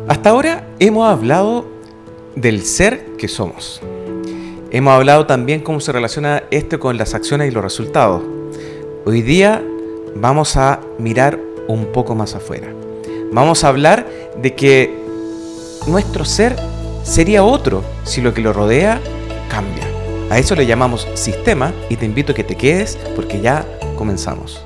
Hasta ahora hemos hablado del ser que somos. Hemos hablado también cómo se relaciona esto con las acciones y los resultados. Hoy día vamos a mirar un poco más afuera. Vamos a hablar de que nuestro ser sería otro si lo que lo rodea cambia. A eso le llamamos sistema y te invito a que te quedes porque ya comenzamos.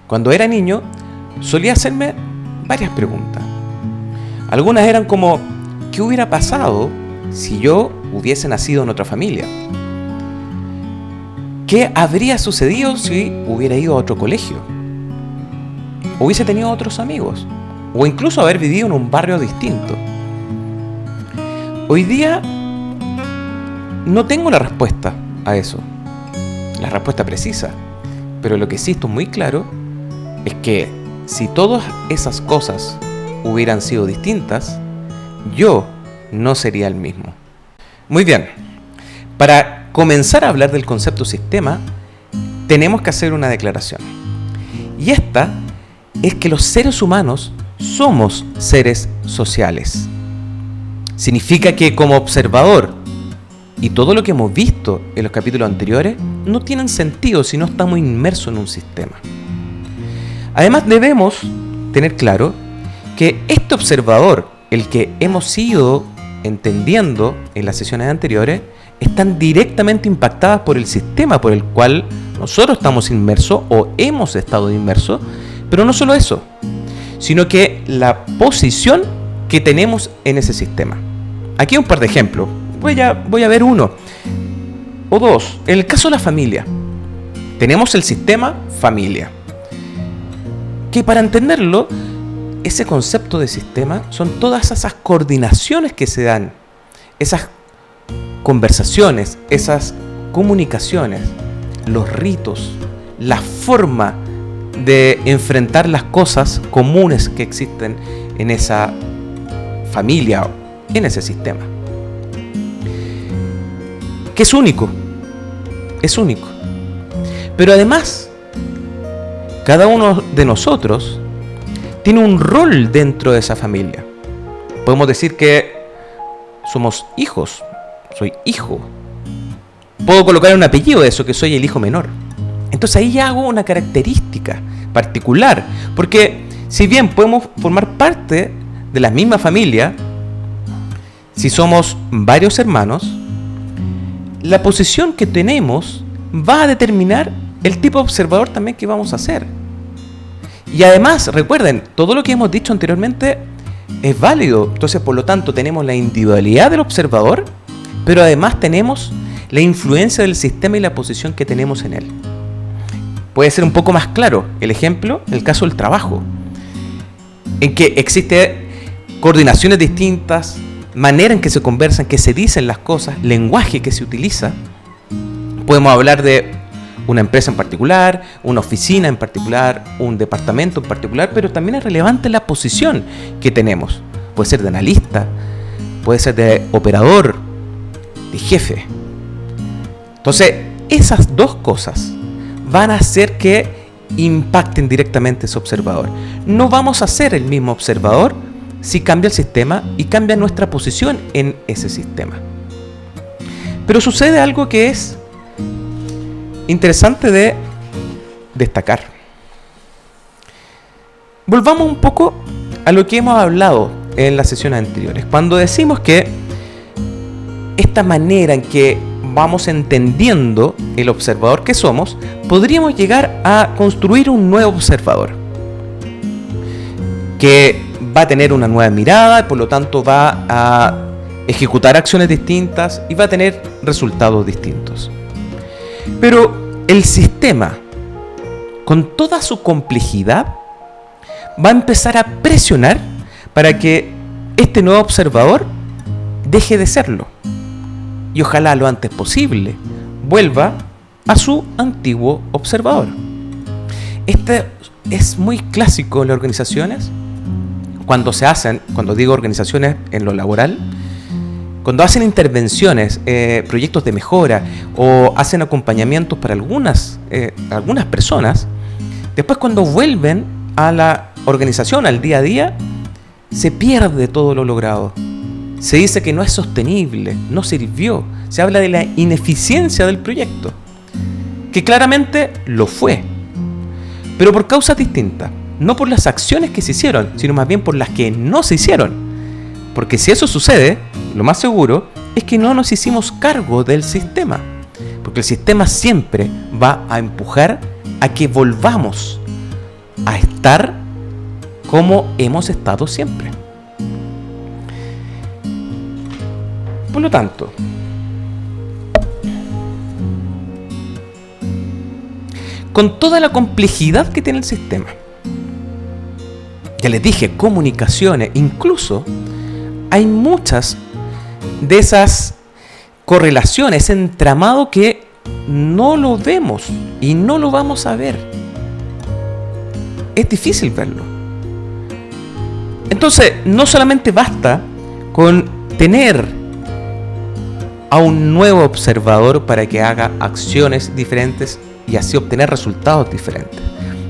Cuando era niño, solía hacerme varias preguntas. Algunas eran como, ¿qué hubiera pasado si yo hubiese nacido en otra familia? ¿Qué habría sucedido si hubiera ido a otro colegio? ¿Hubiese tenido otros amigos? O incluso haber vivido en un barrio distinto. Hoy día no tengo la respuesta a eso, la respuesta precisa, pero lo que sí estoy muy claro es que si todas esas cosas hubieran sido distintas, yo no sería el mismo. Muy bien, para comenzar a hablar del concepto sistema, tenemos que hacer una declaración. Y esta es que los seres humanos somos seres sociales. Significa que como observador, y todo lo que hemos visto en los capítulos anteriores, no tienen sentido si no estamos inmersos en un sistema. Además debemos tener claro que este observador, el que hemos ido entendiendo en las sesiones anteriores, están directamente impactadas por el sistema por el cual nosotros estamos inmersos o hemos estado inmersos, pero no solo eso, sino que la posición que tenemos en ese sistema. Aquí un par de ejemplos, voy a ver uno o dos. En el caso de la familia, tenemos el sistema familia, que para entenderlo, ese concepto de sistema son todas esas coordinaciones que se dan, esas conversaciones, esas comunicaciones, los ritos, la forma de enfrentar las cosas comunes que existen en esa familia, en ese sistema. Que es único. Pero además, cada uno de nosotros tiene un rol dentro de esa familia. Podemos decir que somos hijos. Soy hijo. Puedo colocar un apellido de eso, que soy el hijo menor. Entonces ahí ya hago una característica particular. Porque si bien podemos formar parte de la misma familia, si somos varios hermanos, la posición que tenemos va a determinar el tipo de observador también que vamos a ser. Y además, recuerden, todo lo que hemos dicho anteriormente es válido. Entonces, por lo tanto, tenemos la individualidad del observador, pero además tenemos la influencia del sistema y la posición que tenemos en él. Puede ser un poco más claro el ejemplo, el caso del trabajo, en que existe coordinaciones distintas, manera en que se conversan, que se dicen las cosas, lenguaje que se utiliza. Podemos hablar de una empresa en particular, una oficina en particular, un departamento en particular, pero también es relevante la posición que tenemos. Puede ser de analista, puede ser de operador, de jefe. Entonces, esas dos cosas van a hacer que impacten directamente a ese observador. No vamos a ser el mismo observador si cambia el sistema y cambia nuestra posición en ese sistema. Pero sucede algo que es interesante de destacar. Volvamos un poco a lo que hemos hablado en las sesiones anteriores. Cuando decimos que esta manera en que vamos entendiendo el observador que somos, podríamos llegar a construir un nuevo observador que va a tener una nueva mirada y por lo tanto va a ejecutar acciones distintas y va a tener resultados distintos. Pero el sistema, con toda su complejidad, va a empezar a presionar para que este nuevo observador deje de serlo. Y ojalá lo antes posible vuelva a su antiguo observador. Este es muy clásico en las organizaciones. Cuando digo organizaciones en lo laboral, cuando hacen intervenciones, proyectos de mejora o hacen acompañamientos para algunas personas, después cuando vuelven a la organización, al día a día, se pierde todo lo logrado. Se dice que no es sostenible, no sirvió. Se habla de la ineficiencia del proyecto, que claramente lo fue, pero por causas distintas. No por las acciones que se hicieron, sino más bien por las que no se hicieron. Porque si eso sucede, lo más seguro es que no nos hicimos cargo del sistema. Porque el sistema siempre va a empujar a que volvamos a estar como hemos estado siempre. Por lo tanto, con toda la complejidad que tiene el sistema, ya les dije, comunicaciones, incluso hay muchas de esas correlaciones, ese entramado que no lo vemos y no lo vamos a ver. Es difícil verlo. Entonces, no solamente basta con tener a un nuevo observador para que haga acciones diferentes y así obtener resultados diferentes,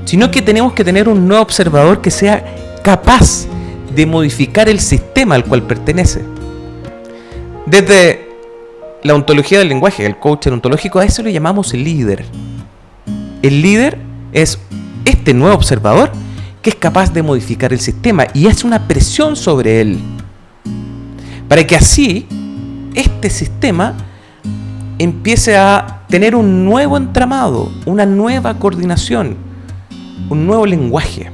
sino que tenemos que tener un nuevo observador que sea capaz de modificar el sistema al cual pertenece. Desde la ontología del lenguaje, el coach ontológico, a eso le llamamos el líder. El líder es este nuevo observador que es capaz de modificar el sistema y hace una presión sobre él para que así este sistema empiece a tener un nuevo entramado, una nueva coordinación, un nuevo lenguaje.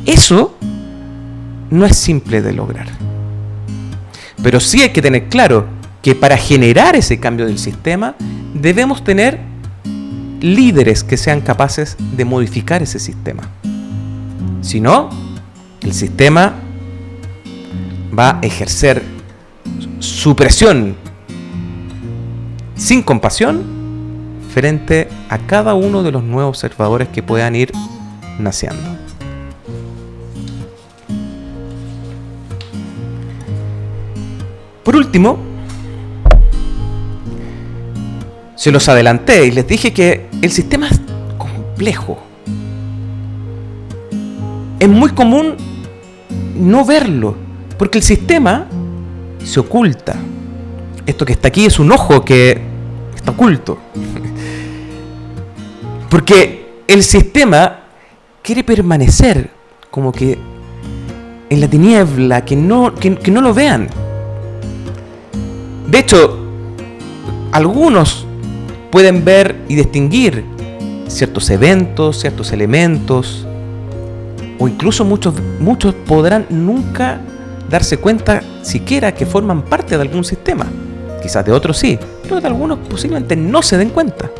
Eso no es simple de lograr. Pero sí hay que tener claro que para generar ese cambio del sistema debemos tener líderes que sean capaces de modificar ese sistema. Si no, el sistema va a ejercer su presión sin compasión frente a cada uno de los nuevos observadores que puedan ir naciendo. Por último, se los adelanté y les dije que el sistema es complejo. Es muy común no verlo, porque el sistema se oculta. Esto que está aquí es un ojo que está oculto. Porque el sistema quiere permanecer como que en la tiniebla, que no lo vean. De hecho, algunos pueden ver y distinguir ciertos eventos, ciertos elementos, o incluso muchos podrán nunca darse cuenta siquiera que forman parte de algún sistema. Quizás de otros sí, pero de algunos posiblemente no se den cuenta.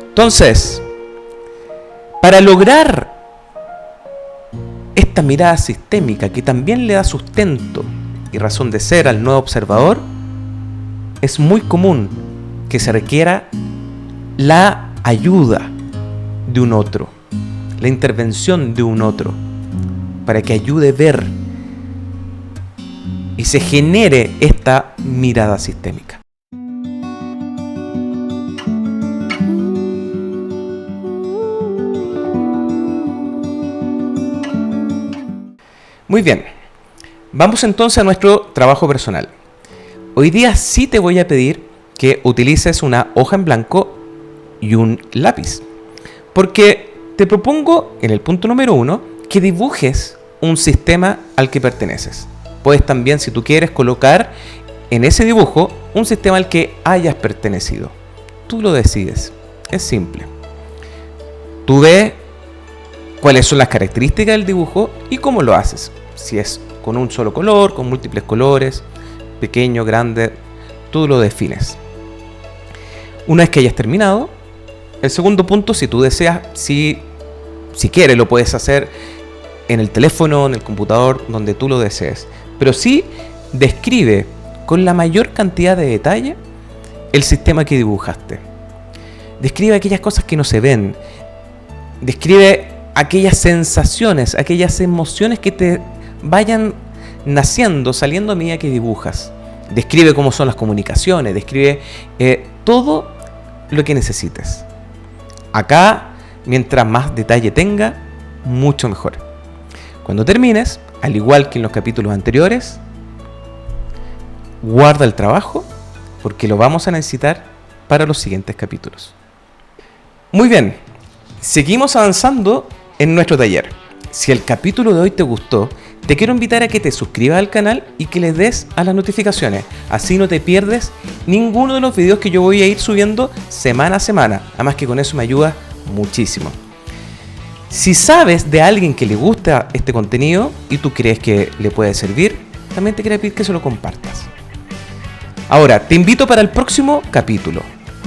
Entonces, para lograr esta mirada sistémica que también le da sustento y razón de ser al nuevo observador, es muy común que se requiera la ayuda de un otro, la intervención de un otro, para que ayude a ver y se genere esta mirada sistémica. Muy bien, vamos entonces a nuestro trabajo personal. Hoy día sí te voy a pedir que utilices una hoja en blanco y un lápiz, porque te propongo en el punto número 1 que dibujes un sistema al que perteneces. Puedes también, si tú quieres, colocar en ese dibujo un sistema al que hayas pertenecido. Tú lo decides, es simple. Tú ves cuáles son las características del dibujo y cómo lo haces. Si es con un solo color, con múltiples colores, pequeño, grande, tú lo defines. Una vez que hayas terminado, el segundo punto, si tú deseas, si quieres, lo puedes hacer en el teléfono, en el computador, donde tú lo desees. Pero sí describe con la mayor cantidad de detalle el sistema que dibujaste. Describe aquellas cosas que no se ven. Describe aquellas sensaciones, aquellas emociones que te vayan naciendo, saliendo a medida que dibujas. Describe cómo son las comunicaciones, describe todo lo que necesites. Acá, mientras más detalle tenga, mucho mejor. Cuando termines, al igual que en los capítulos anteriores, guarda el trabajo porque lo vamos a necesitar para los siguientes capítulos. Muy bien, seguimos avanzando en nuestro taller. Si el capítulo de hoy te gustó, te quiero invitar a que te suscribas al canal y que le des a las notificaciones. Así no te pierdes ninguno de los videos que yo voy a ir subiendo semana a semana. Además que con eso me ayuda muchísimo. Si sabes de alguien que le gusta este contenido y tú crees que le puede servir, también te quiero pedir que se lo compartas. Ahora, te invito para el próximo capítulo.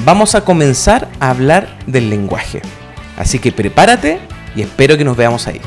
Vamos a comenzar a hablar del lenguaje. Así que prepárate y espero que nos veamos ahí.